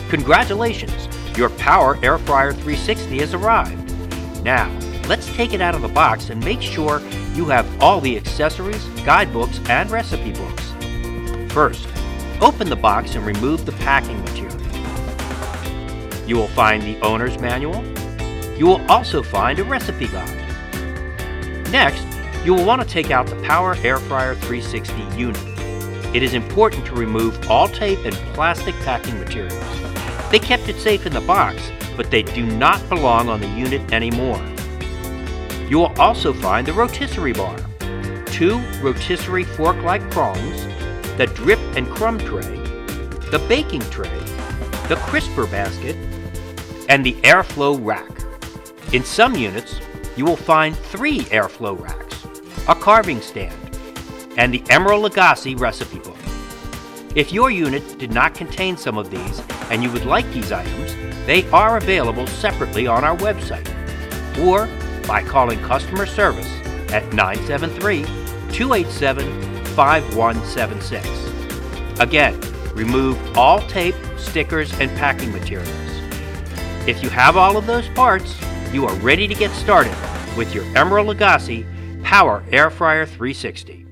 Congratulations! Your Power AirFryer 360 has arrived. Now, let's take it out of the box and make sure you have all the accessories, guidebooks, and recipe books. First, open the box and remove the packing material. You will find the owner's manual. You will also find a recipe guide. Next, you will want to take out the Power AirFryer 360 unit. It is important to remove all tape and plastic packing materials. They kept it safe in the box, but they do not belong on the unit anymore. You will also find the rotisserie bar, 2 rotisserie fork-like prongs, the drip and crumb tray, the baking tray, the crisper basket, and the airflow rack. In some units, you will find 3 airflow racks, a carving stand, and the Emeril Lagasse recipe book. If your unit did not contain some of these and you would like these items, they are available separately on our website or by calling customer service at 973-287-5176. Again, remove all tape, stickers, and packing materials. If you have all of those parts, you are ready to get started with your Emeril Lagasse Power AirFryer 360.